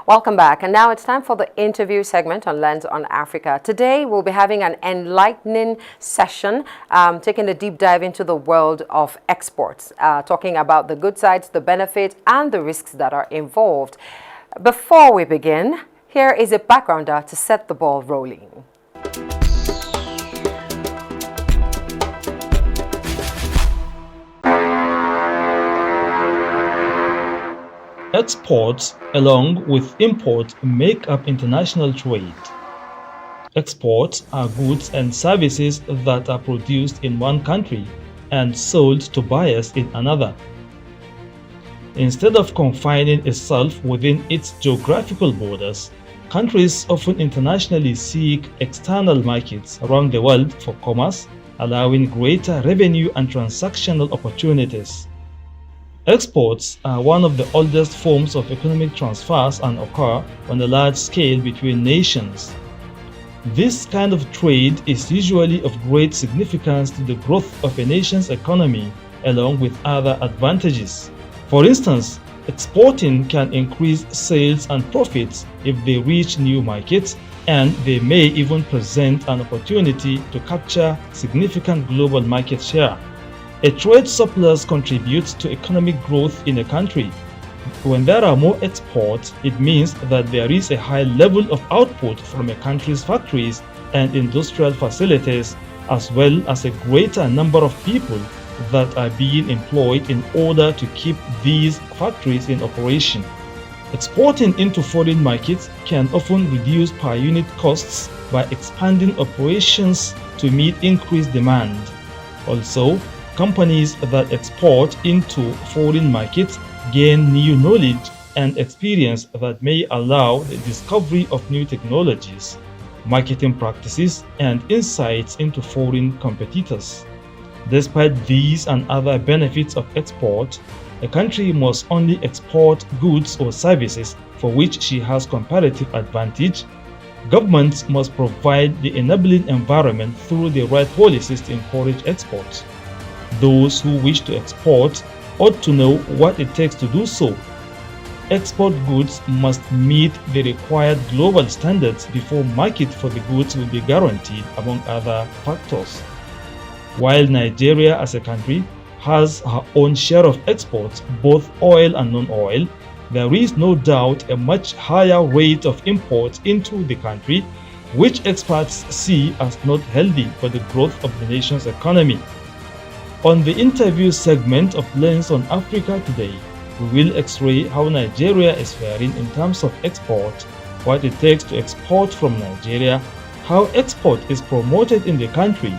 Welcome back. And now it's time for the interview segment on Lens on Africa. Today, we'll be having an enlightening session, taking a deep dive into the world of exports, talking about the good sides, the benefits, and the risks that are involved. Before we begin, here is a backgrounder to set the ball rolling. Exports, along with imports, make up international trade. Exports are goods and services that are produced in one country and sold to buyers in another. Instead of confining itself within its geographical borders, countries often internationally seek external markets around the world for commerce, allowing greater revenue and transactional opportunities. Exports are one of the oldest forms of economic transfers and occur on a large scale between nations. This kind of trade is usually of great significance to the growth of a nation's economy, along with other advantages. For instance, exporting can increase sales and profits if they reach new markets, and they may even present an opportunity to capture significant global market share. A trade surplus contributes to economic growth in a country. When there are more exports, it means that there is a high level of output from a country's factories and industrial facilities, as well as a greater number of people that are being employed in order to keep these factories in operation. Exporting into foreign markets can often reduce per unit costs by expanding operations to meet increased demand. Also, companies that export into foreign markets gain new knowledge and experience that may allow the discovery of new technologies, marketing practices, and insights into foreign competitors. Despite these and other benefits of export, a country must only export goods or services for which she has comparative advantage. Governments must provide the enabling environment through the right policies to encourage exports. Those who wish to export ought to know what it takes to do so. Export goods must meet the required global standards before market for the goods will be guaranteed, among other factors. While Nigeria as a country has her own share of exports, both oil and non-oil, there is no doubt a much higher rate of imports into the country, which experts see as not healthy for the growth of the nation's economy. On the interview segment of Lens on Africa today, we will x-ray how Nigeria is faring in terms of export, what it takes to export from Nigeria, how export is promoted in the country,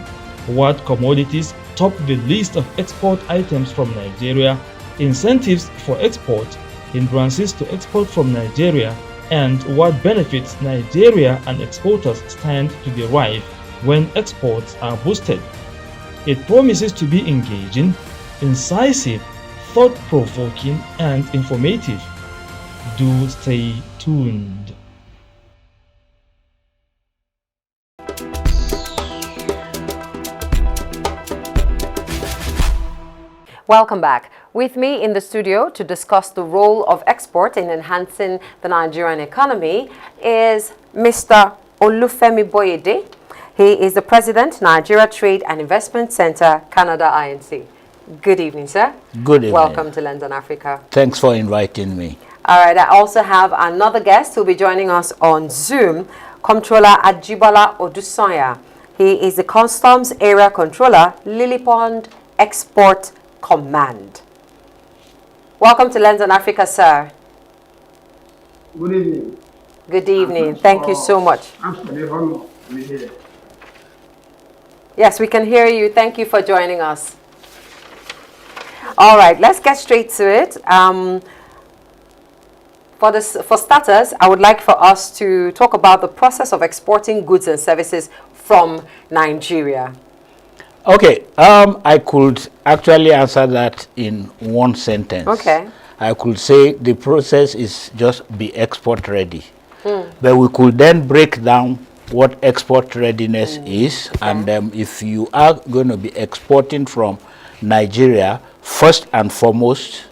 what commodities top the list of export items from Nigeria, incentives for export, hindrances to export from Nigeria, and what benefits Nigeria and exporters stand to derive when exports are boosted. It promises to be engaging, incisive, thought-provoking, and informative. Do stay tuned. Welcome back. With me in the studio to discuss the role of export in enhancing the Nigerian economy is Mr. Olufemi Boyede. He is the President, Nigeria Trade and Investment Center, Canada INC. Good evening, sir. Good evening. Welcome to Lens on Africa. Thanks for inviting me. All right, I also have another guest who will be joining us on Zoom, Comptroller Ajibola Odusanya. He is the Customs Area Controller, Lily Pond Export Command. Welcome to Lens on Africa, sir. Good evening. Good evening. Thank you so much. Thanks for the honor to be here. Yes, we can hear you. Thank you for joining us. All right, let's get straight to it. For starters, I would like for us to talk about the process of exporting goods and services from Nigeria. Okay, I could actually answer that in one sentence. Okay. I could say the process is just be export ready. But we could then break down what export readiness is, okay. and if you are going to be exporting from Nigeria, first and foremost,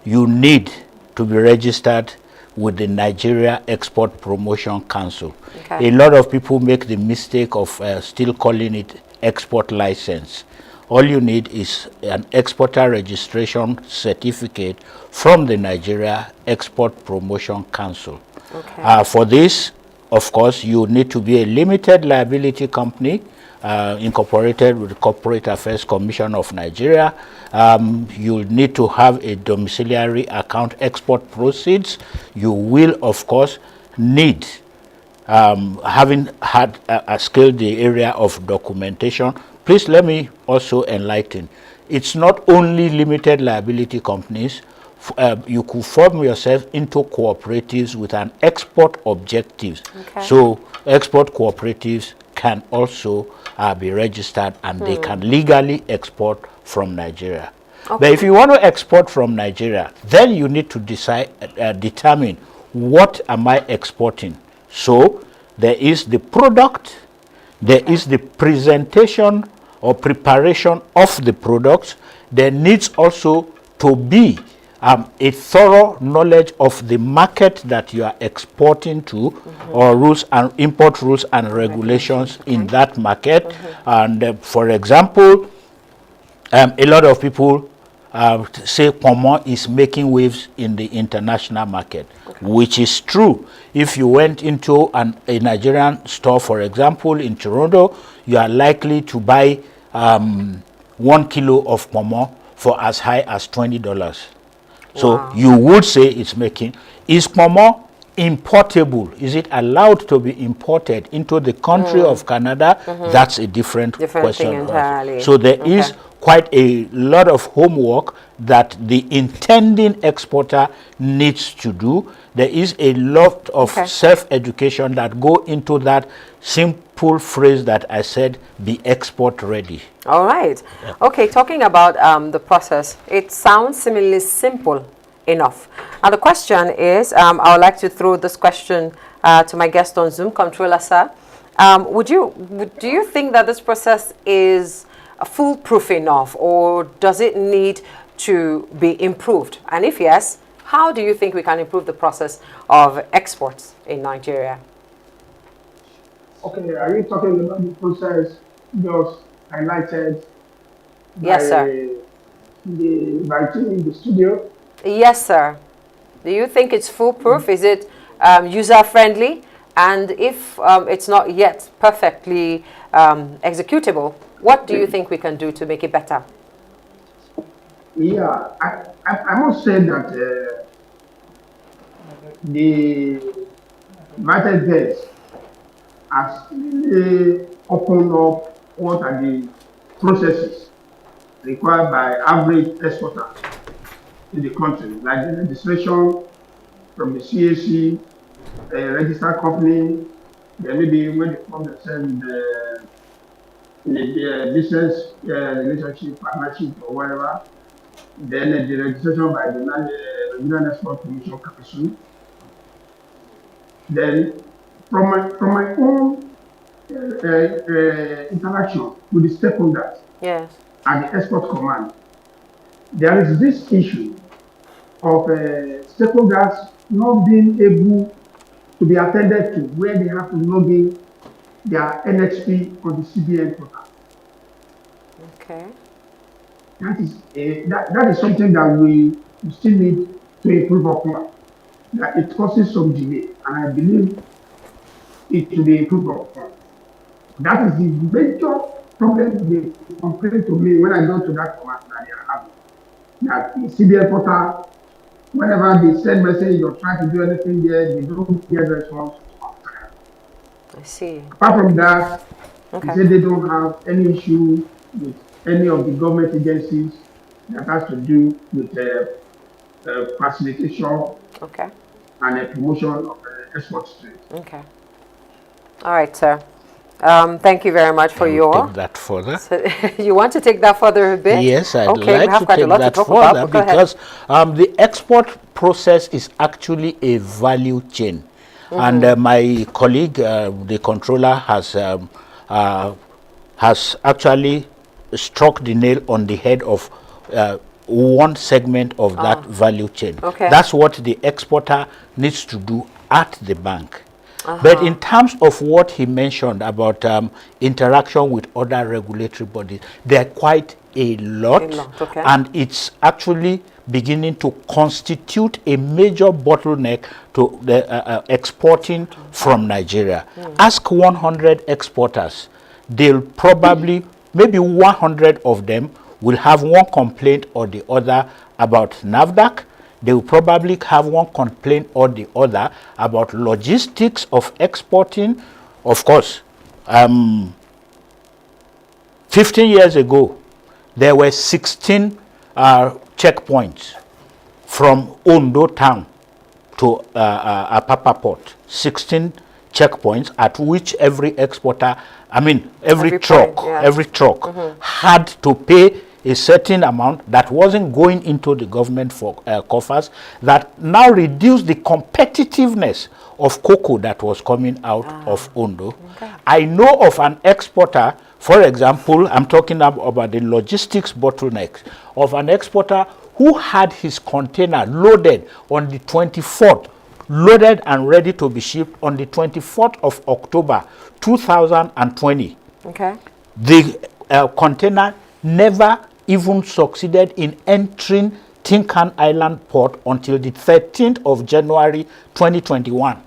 you need to be registered with the Nigeria Export Promotion Council. Okay. A lot of people make the mistake of still calling it export license. All you need is an exporter registration certificate from the Nigeria Export Promotion Council. Okay. For this, of course, you need to be a limited liability company incorporated with the Corporate Affairs Commission of Nigeria. You'll need to have a domiciliary account export proceeds. You will, of course, need, having had scaled the area of documentation. Please let me also enlighten. It's not only limited liability companies. You could form yourself into cooperatives with an export objective. Okay. So export cooperatives can also be registered, and they can legally export from Nigeria. Okay. But if you want to export from Nigeria, then you need to decide, determine what am I exporting. So there is the product, there is the presentation or preparation of the products. There needs also to be a thorough knowledge of the market that you are exporting to, or rules and import rules and regulations in that market. And for example, a lot of people say Pomo is making waves in the international market, which is true. If you went into a Nigerian store, for example, in Toronto, you are likely to buy 1 kilo of Pomo for as high as $20. So Wow. you would say it's making. Is Pomo importable? Is it allowed to be imported into the country of Canada? That's a different question. thing entirely. So there is quite a lot of homework that the intending exporter needs to do. There is a lot of self-education that go into that simple phrase that I said, be export ready. All right. Okay, talking about the process, it sounds similarly simple enough. Now the question is, I would like to throw this question to my guest on Zoom, Controller Sir. Do you think that this process is foolproof enough, or does it need to be improved? And if yes, how do you think we can improve the process of exports in Nigeria? Okay, are you talking about the process just highlighted Yes, by sir. by team in the studio? Yes, sir. Do you think it's foolproof? Is it user-friendly? And if it's not yet perfectly executable, what do you think we can do to make it better? Yeah, I must say that the United States has really opened up what are the processes required by average exporter in the country, like the registration from the CAC, a registered company, then maybe when they form themselves in the business relationship, partnership, or whatever, then the registration by the Nigerian Export Promotion Council. Then from my own interaction with the stakeholders Yes. at the export command, there is this issue of stakeholders not being able to be attended to, where they have to log in their NXP on the CBN portal. Okay. That is something that we still need to improve upon. That it causes some delay, and I believe it will be improved upon. That is the major problem they complain to me when I go to that command that they are having. That the CBN portal, whenever they send message or try to do anything there, they don't get response. I see. Apart from that, Okay. they say they don't have any issue with any of the government agencies that has to do with facilitation Okay. and promotion of export trade. Okay. All right, sir. Thank you very much for your. Take that further. So you want to take that further a bit? Yes, I'd okay, we like have to quite a take lot to that talk further about. Go ahead. because the export process is actually a value chain. And my colleague, the controller, has actually struck the nail on the head of one segment of that value chain. Okay. That's what the exporter needs to do at the bank. But in terms of what he mentioned about interaction with other regulatory bodies, there are quite a lot, okay. and it's actually beginning to constitute a major bottleneck to the exporting from Nigeria. Ask 100 exporters, they'll probably, maybe 100 of them will have one complaint or the other about NAFDAC. They will probably have one complaint or the other about logistics of exporting. Of course, 15 years ago, there were 16 checkpoints from Ondo town to Apapa port. 16 checkpoints at which every exporter, every truck had to pay a certain amount that wasn't going into the government for coffers, that now reduced the competitiveness of cocoa that was coming out of Ondo. Okay. I know of an exporter, for example, I'm talking about the logistics bottlenecks, of an exporter who had his container loaded on the 24th, loaded and ready to be shipped on the 24th of October 2020. Okay. The container never even succeeded in entering Tinkan Island port until the 13th of January 2021.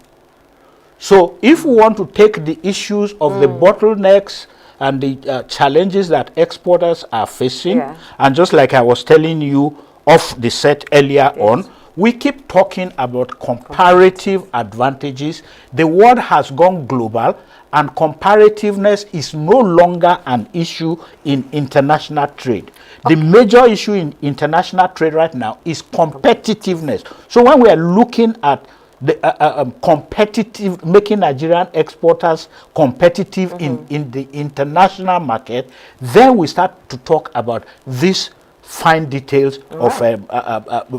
So if we want to take the issues of the bottlenecks and the challenges that exporters are facing, and just like I was telling you off the set earlier on, we keep talking about comparative advantages. The world has gone global, and comparativeness is no longer an issue in international trade. The major issue in international trade right now is competitiveness. So when we are looking at the competitive, making Nigerian exporters competitive in the international market, then we start to talk about these fine details of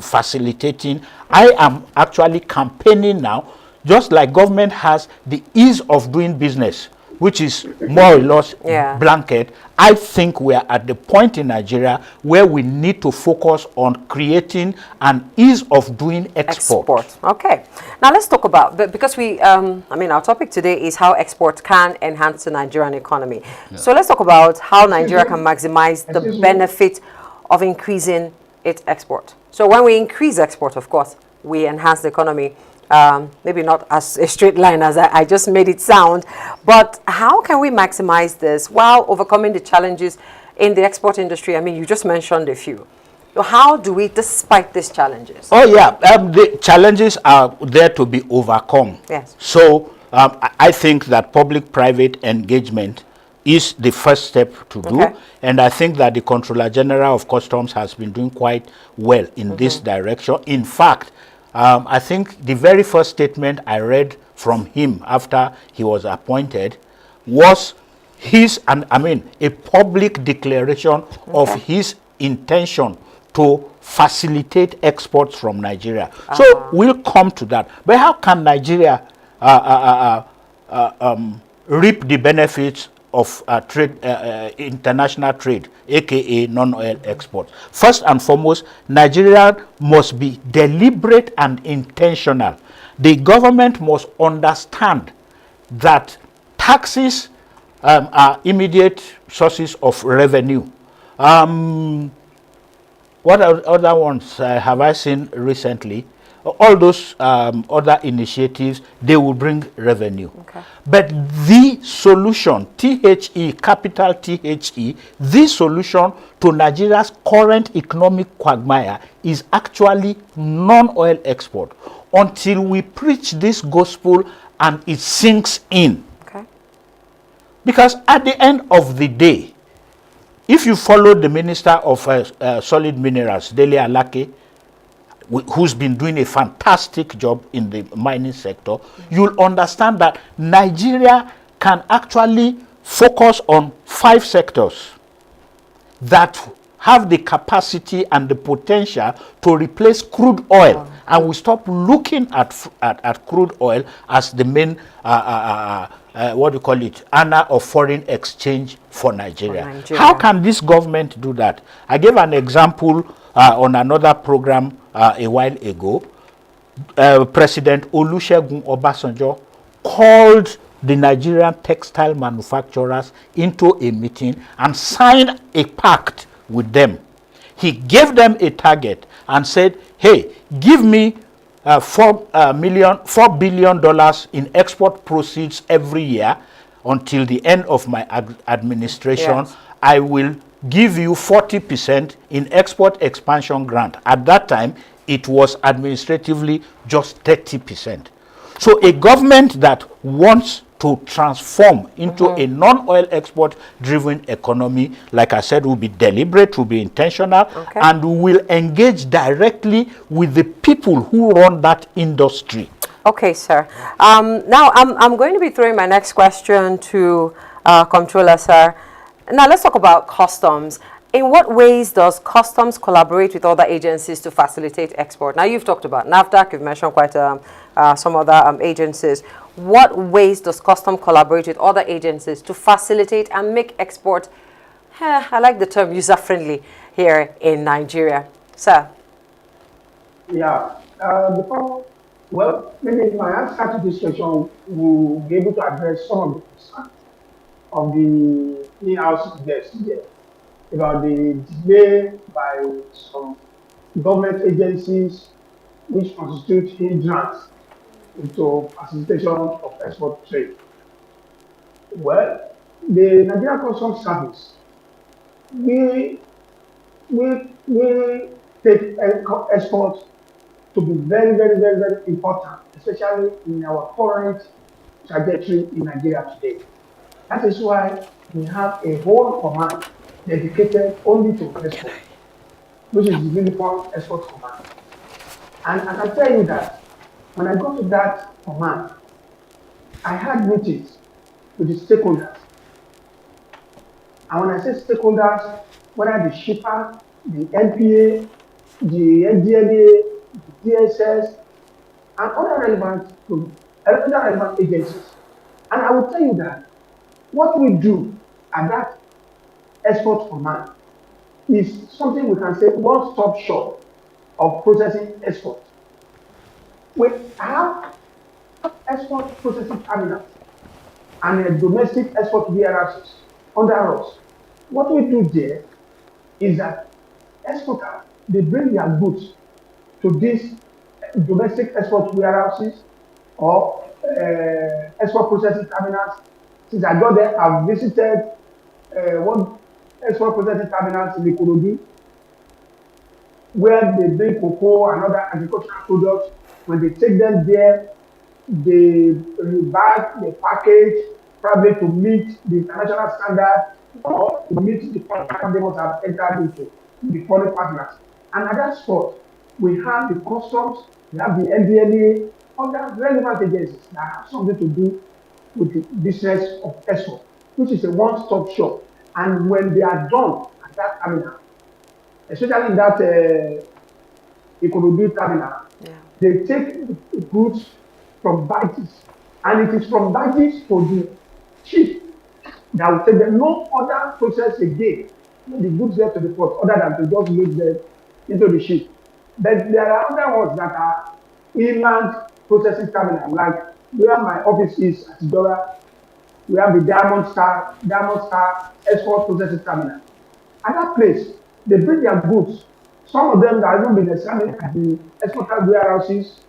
facilitating. I am actually campaigning now, just like government has the ease of doing business, which is more or less blanket. I think we are at the point in Nigeria where we need to focus on creating an ease of doing export. Okay. Now let's talk about, because we, our topic today is how export can enhance the Nigerian economy. So let's talk about how Nigeria can maximize the benefit of increasing its export. So when we increase export, of course, we enhance the economy. Maybe not as a straight line as I just made it sound, but how can we maximize this while overcoming the challenges in the export industry? I mean, you just mentioned a few. So how do we, despite these challenges? Oh yeah, the challenges are there to be overcome. Yes. So I think that public-private engagement is the first step to do, and I think that the Controller General of Customs has been doing quite well in this direction. In fact, I think the very first statement I read from him after he was appointed was a public declaration of his intention to facilitate exports from Nigeria. So we'll come to that. But how can Nigeria reap the benefits of trade, international trade, aka non-oil exports? First and foremost, Nigeria must be deliberate and intentional. The government must understand that taxes are immediate sources of revenue. What other ones have I seen recently? All those other initiatives, they will bring revenue. But the solution, THE, capital THE, the solution to Nigeria's current economic quagmire is actually non-oil export. Until we preach this gospel and it sinks in. Because at the end of the day, if you follow the Minister of Solid Minerals, Dele Alake, who's been doing a fantastic job in the mining sector, you'll understand that Nigeria can actually focus on 5 sectors that have the capacity and the potential to replace crude oil, and we stop looking at crude oil as the main earner of foreign exchange for Nigeria. How can this government do that? I gave an example on another program a while ago, President Olusegun Obasanjo called the Nigerian textile manufacturers into a meeting and signed a pact with them. He gave them a target and said, hey, give me $4 billion in export proceeds every year until the end of my administration. Yes. I will give you 40% in export expansion grant. At that time, it was administratively just 30%. So a government that wants to transform into a non-oil export driven economy, like I said, will be deliberate, will be intentional, and will engage directly with the people who run that industry. Okay, sir. Now, I'm going to be throwing my next question to Comptroller, sir. Now, let's talk about customs. In what ways does customs collaborate with other agencies to facilitate export? Now, you've talked about NAFDAC, you've mentioned quite some other agencies. What ways does customs collaborate with other agencies to facilitate and make export, I like the term user-friendly here in Nigeria? Sir? Yeah. Well, maybe in my answer to this question, we'll be able to address some of the concerns of the in-house guests here about the delay by some government agencies which constitute hindrance into facilitation of export trade. Well, the Nigerian Customs Service, we take export to be very, very, very, very important, especially in our current trajectory in Nigeria today. That is why we have a whole command dedicated only to export, which is the Uniform Export Command. And I can tell you that when I got to that command, I had meetings with the stakeholders. And when I say stakeholders, whether the shipper, the NPA, the NDLA, the DSS, and other relevant agencies. And I will tell you that what we do at that export command is something we can say one-stop shop of processing export. We have export processing terminals and domestic export warehouses under us. What we do there is that exporters, they bring their goods to these domestic export warehouses or export processing terminals. Since I got there, I've visited one export processing terminals in Ikorodu, where they bring cocoa and other agricultural products. When they take them there, they rebag, they package, probably to meet the international standard or to meet the contract they must have entered into the foreign partners. And at that spot, we have the customs, we have the NDLA, other relevant agencies that have something to do with the business of export, which is a one-stop shop. And when they are done at that terminal, especially in that Ikorodu terminal, they take the goods from barges, and it is from barges to the ship that will take them. No other process again. The goods get to the port other than to just load them into the ship. But there are other ones that are inland processing terminal, like where my office is at Idora. We have the Diamond Star Export Processing Terminal. At that place, they bring their goods. Some of them that have even been examined at the exporter warehouses,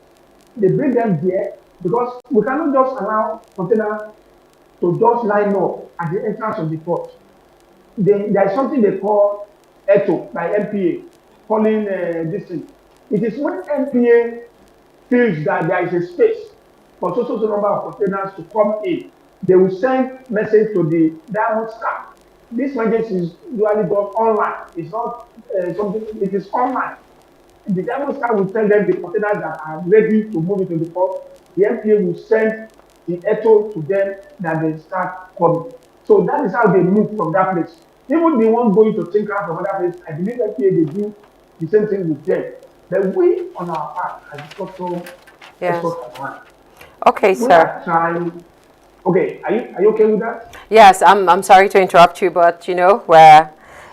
they bring them there because we cannot just allow container to just line up at the entrance of the port. There is something they call ETO by NPA, calling this thing. It is when NPA feels that there is a space for so number of containers to come in, they will send message to the Diamond Star. This message is usually done online. It's not something, it is online. The Diamond Star will tell them the containers that are ready to move into the port. The NPA will send the ETO to them that they start coming. So that is how they move from that place. Even the one going to Tinker from other place, I believe NPA they do the same thing with them. But we on our part as also export. Okay, sir. We are trying. Okay, are you okay with that? Yes, I'm sorry to interrupt you, but you know, we're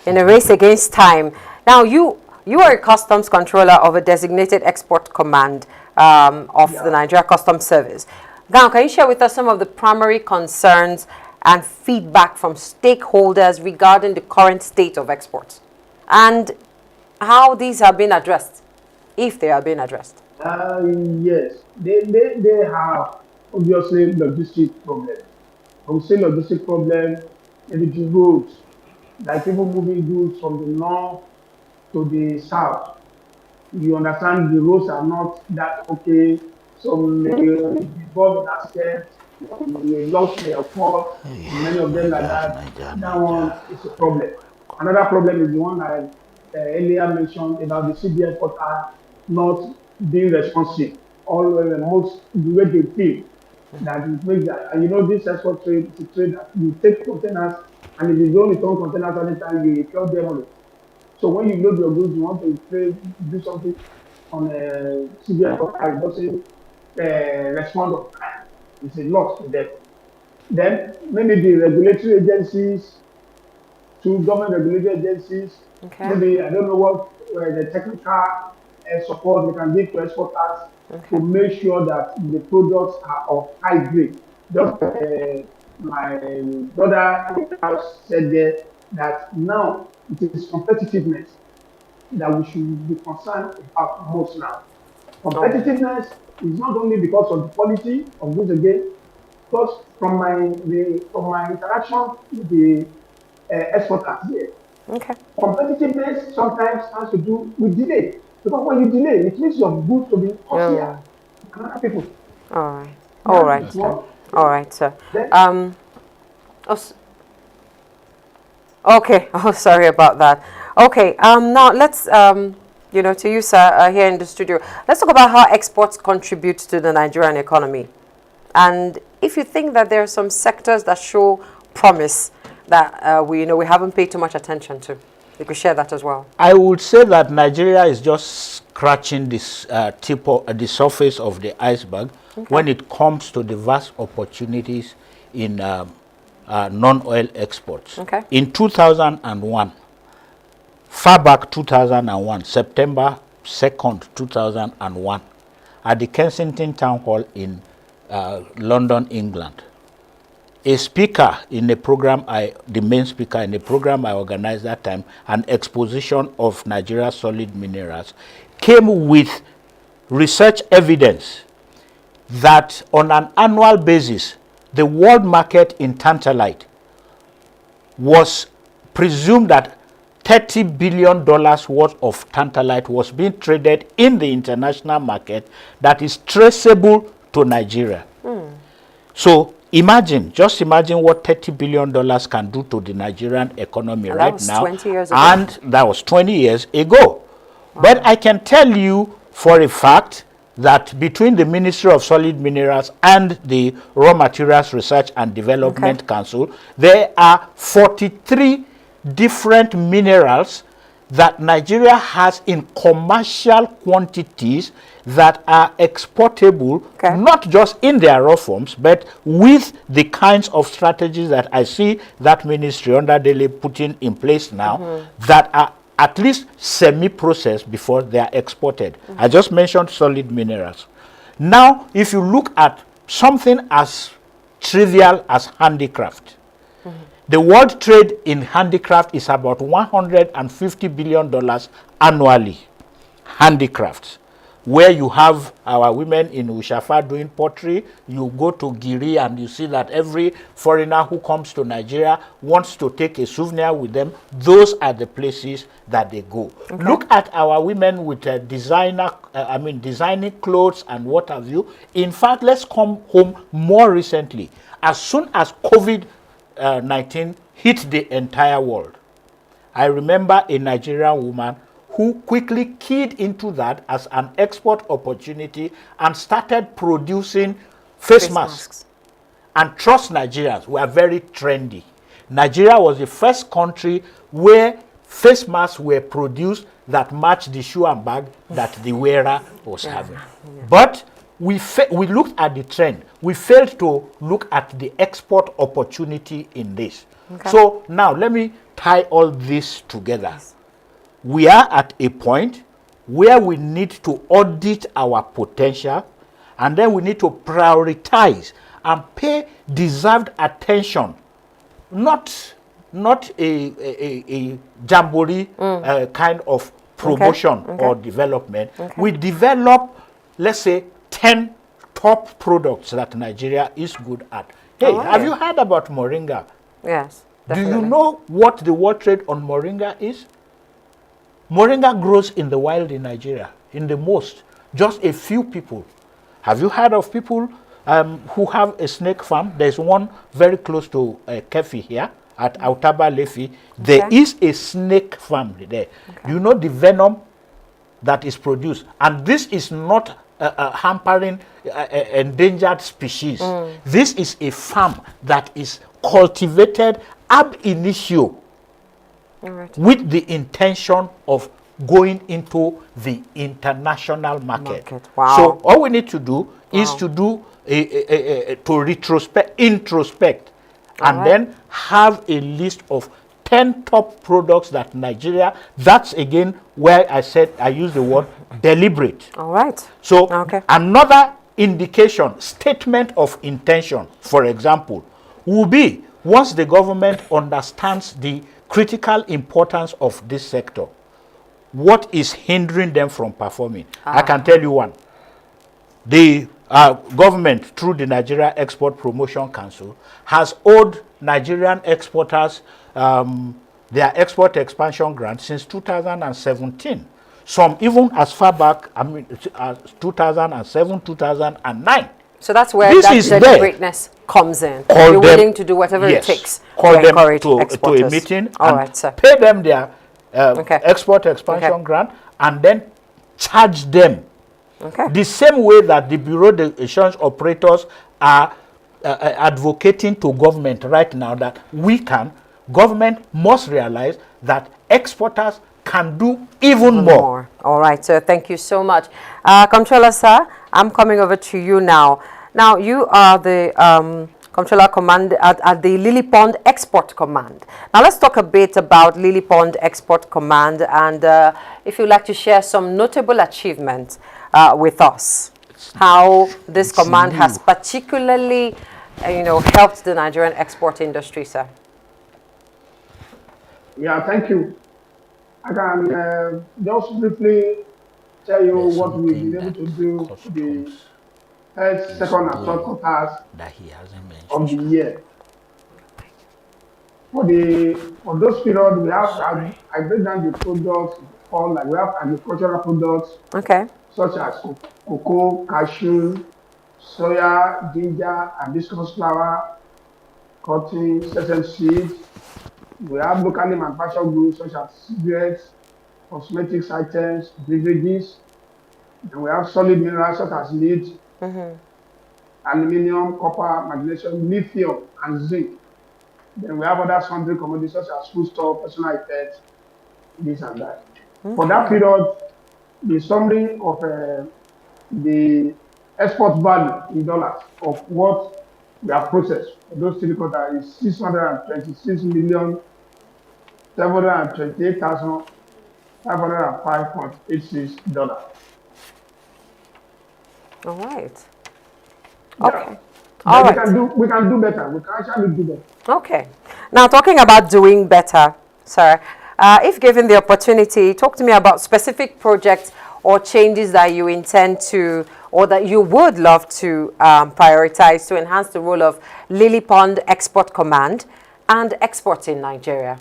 in a race against time. Now, you You are a customs controller of a designated export command of the Nigeria Customs Service. Now, can you share with us some of the primary concerns and feedback from stakeholders regarding the current state of exports and how these have been addressed, if they are being addressed? Yes, they have obviously logistic problems. I would say logistic problem, maybe the roads, like people moving goods from the north to the south. You understand the roads are not that okay, so maybe involved in accidents, we lost their call, many of them like that. That one is a problem. Another problem is the one I earlier mentioned about the CBN portal not being responsive. All most the way they feel that it makes that, and you know, this export trade is a trade that you take containers, and if you don't return containers all the time, you return them on it. So when you load your goods, you want to do something on a CBN portal, it doesn't respond on time. It's a loss to them. Then maybe the regulatory agencies, to government regulatory agencies, maybe I don't know what the technical support we can give to exporters to make sure that the products are of high grade. Just my brother said there that now it is competitiveness that we should be concerned about most now. Competitiveness is not only because of the quality of goods again, because from my interaction with the exporters here, competitiveness sometimes has to do with delay. Because when you delay, it means your goods to be costlier than other people. All right. All right, sir. All right, sir. Okay. Oh, sorry about that. Okay. Now let's, you know, to you, sir, here in the studio, let's talk about how exports contribute to the Nigerian economy, and if you think that there are some sectors that show promise that we haven't paid too much attention to. You could share that as well. I would say that Nigeria is just scratching this tip of the surface of the iceberg when it comes to the vast opportunities in non-oil exports. In 2001, far back 2001, September 2nd, 2001, at the Kensington Town Hall in London, England, a speaker in a program, the main speaker in a program I organized that time, an exposition of Nigeria's solid minerals, came with research evidence that on an annual basis, the world market in tantalite was presumed that $30 billion worth of tantalite was being traded in the international market that is traceable to Nigeria. So just imagine what $30 billion can do to the Nigerian economy right now. 20 years ago. And that was 20 years ago. Wow. But I can tell you for a fact that between the Ministry of Solid Minerals and the Raw Materials Research and Development Council, there are 43 different minerals that Nigeria has in commercial quantities that are exportable, not just in their raw forms, but with the kinds of strategies that I see that ministry under Dele putting in place now that are at least semi-processed before they are exported. I just mentioned solid minerals. Now, if you look at something as trivial as handicraft, the world trade in handicraft is about $150 billion annually. Handicrafts, where you have our women in Ushafa doing pottery, you go to Giri and you see that every foreigner who comes to Nigeria wants to take a souvenir with them. Those are the places that they go. Look at our women with designing clothes and what have you. In fact, let's come home more recently. As soon as COVID-19 hit the entire world, I remember a Nigerian woman who quickly keyed into that as an export opportunity and started producing face masks. And trust Nigerians, we are very trendy. Nigeria was the first country where face masks were produced that matched the shoe and bag that the wearer was having. But we looked at the trend. We failed to look at the export opportunity in this. So now let me tie all this together. we are at a point where we need to audit our potential, and then we need to prioritize and pay deserved attention, not a jamboree kind of promotion or development. We develop, let's say, 10 top products that Nigeria is good at. Hey, have you heard about moringa? Yes, definitely. Do you know what the world trade on moringa is? Moringa grows in the wild in Nigeria, in the most. Just a few people. Have you heard of people who have a snake farm? There's one very close to Kefi here at Autaba Lefi. There is a snake farm there. Do you know the venom that is produced? And this is not hampering endangered species. This is a farm that is cultivated ab initio with the intention of going into the international market. Wow. So all we need to do is to do introspect, and then have a list of 10 top products that Nigeria, that's again where I said, I use the word deliberate. All right. So another indication, statement of intention, for example, will be once the government understands the critical importance of this sector, what is hindering them from performing? I can tell you one. The government, through the Nigeria Export Promotion Council, has owed Nigerian exporters their export expansion grant since 2017. Some even as far back, as 2007, 2009. So that's where this that deliberateness comes in. You're willing to do whatever it takes to encourage exporters. To a meeting and pay them their export expansion grant, and then charge them. The same way that the Bureau de Change operators are advocating to government right now that government must realize that exporters can do even more. All right, sir. Thank you so much. Comptroller, sir, I'm coming over to you now. Now, you are the Comptroller Command at the Lily Pond Export Command. Now, let's talk a bit about Lily Pond Export Command, and if you'd like to share some notable achievements with us, how this command has particularly, helped the Nigerian export industry, sir. Yeah, thank you. I can just briefly tell you what we've been able to do the first, second, and third quarters of the year. For those periods, we have, I break down the products, we have agricultural products, such as cocoa, cashew, soya, ginger, hibiscus flower, cotton, sesame seeds. We have locally manufactured goods such as cigarettes, cosmetics items, beverages, and we have solid minerals such as lead, aluminium, copper, magnesium, lithium, and zinc. Then we have other sundry commodities such as foodstuff, personal effects, this and that. For that period, the summary of the export value in dollars of what we have processed for those three quarters is $626,728,505.86. All right. Okay. All right. We can do better. We can actually do better. Okay. Now, talking about doing better, sir, if given the opportunity, talk to me about specific projects or changes that you intend to, or that you would love to prioritize to enhance the role of Lily Pond Export Command and exports in Nigeria.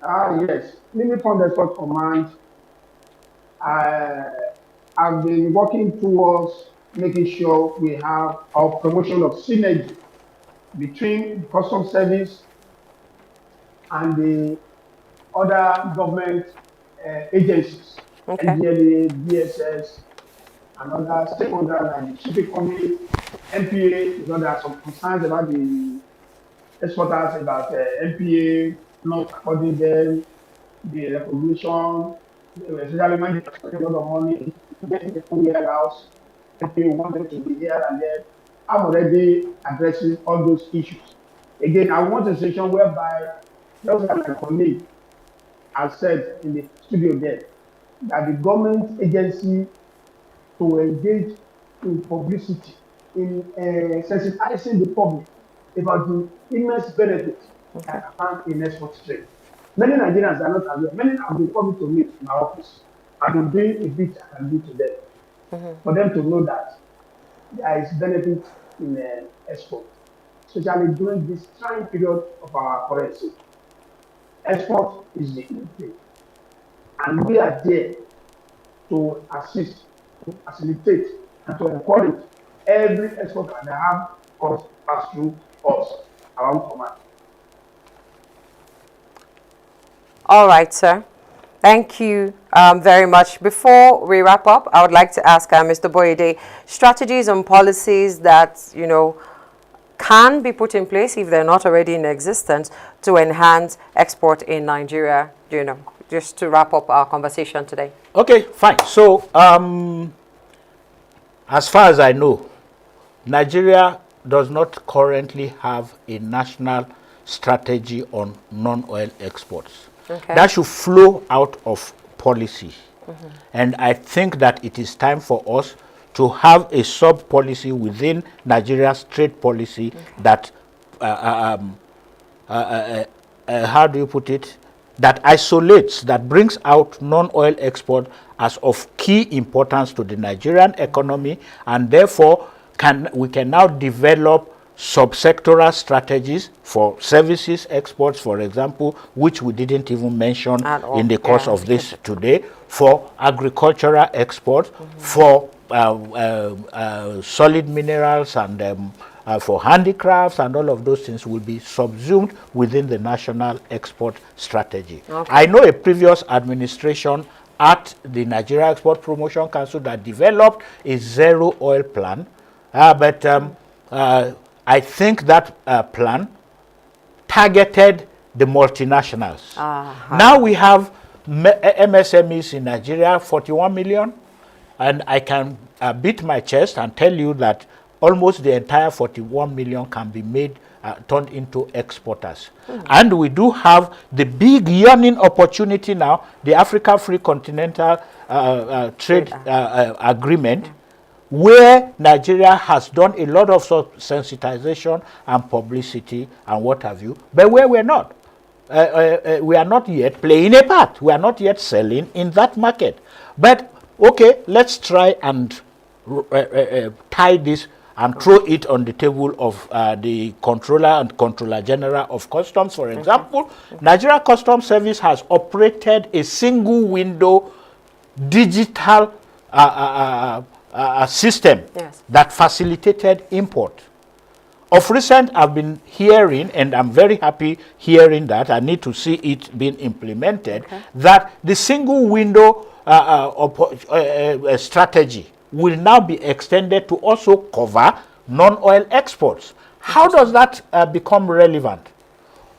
Yes, Lily Pond Export Command, I've been working towards making sure we have our promotion of synergy between the Customs Service and the other government agencies, NDLA, DSS, and other stakeholders like the shipping company, NPA, because there are some concerns about the exporters, about NPA not according them, the recognition, especially when they spend a lot of money to get in the full warehouse, NPA want them to be here and there. I'm already addressing all those issues. Again, I want a situation whereby, just like my colleague, has said in the studio there that the government agency to engage in publicity, in sensitizing the public about the immense benefit that are found in export trade. Many Nigerians are not aware. Many have been coming to me in my office. I've been doing a bit I can do to them, for them to know that there is benefit in export, especially during this trying period of our currency. Export is the thing, and we are there to assist, to facilitate, and to encourage every exporter that have cost pass through us, our own command. All right, sir. Thank you very much. Before we wrap up, I would like to ask Mr. Boyede, strategies and policies that, you know, can be put in place if they're not already in existence to enhance export in Nigeria, you know, just to wrap up our conversation today. Okay, fine. So, as far as I know, Nigeria does not currently have a national strategy on non-oil exports. Okay. That should flow out of policy. And I think that it is time for us to have a sub-policy within Nigeria's trade policy that, how do you put it, that isolates, that brings out non-oil export as of key importance to the Nigerian economy, and therefore we can now develop subsectoral strategies for services exports, for example, which we didn't even mention in the course of this today, for agricultural exports, for solid minerals, and for handicrafts, and all of those things will be subsumed within the national export strategy. Okay. I know a previous administration at the Nigeria Export Promotion Council that developed a zero oil plan, but I think that plan targeted the multinationals. Now we have MSMEs in Nigeria, 41 million, and I can beat my chest and tell you that almost the entire 41 million can be made, turned into exporters. And we do have the big yawning opportunity now, the Africa Free Continental Trade Agreement, where Nigeria has done a lot of sensitization and publicity and what have you, but where we're not. We are not yet playing a part. We are not yet selling in that market. But, okay, let's try and tie this and throw it on the table of the Controller and Controller General of Customs. For example, Nigeria Customs Service has operated a single window digital system that facilitated import. Of recent, I've been hearing, and I'm very happy hearing that, I need to see it being implemented, that the single window strategy will now be extended to also cover non-oil exports. How does that become relevant?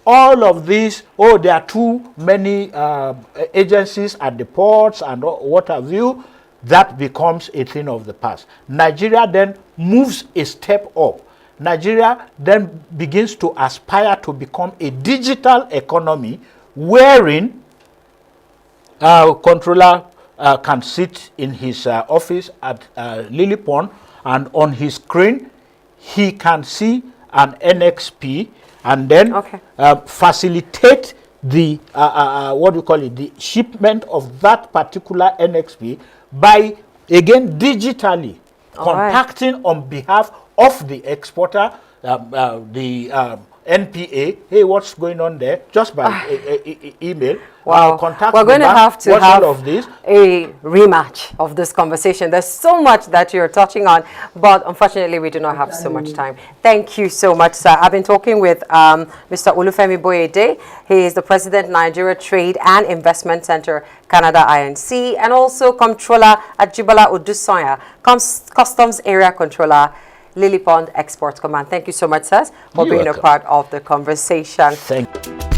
All of these, there are too many agencies at the ports and what have you, that becomes a thing of the past. Nigeria then moves a step up. Nigeria then begins to aspire to become a digital economy wherein controller can sit in his office at Lily Pond, and on his screen he can see an NXP and then facilitate the what do you call it, the shipment of that particular NXP by, again, digitally contacting on behalf of the exporter, the NPA, hey, what's going on there? Just by email. Wow. Contact We're going to have to have a rematch of this conversation. There's so much that you're touching on, but unfortunately, we do not have so much time. Thank you so much, sir. I've been talking with Mr. Olufemi Boyede. He is the President, Nigeria Trade and Investment Center, Canada INC, and also Comptroller Ajibala Odusanya, Customs Area Controller, Lily Pond Exports Command. Thank you so much, sir, for being a part of the conversation. Thank you.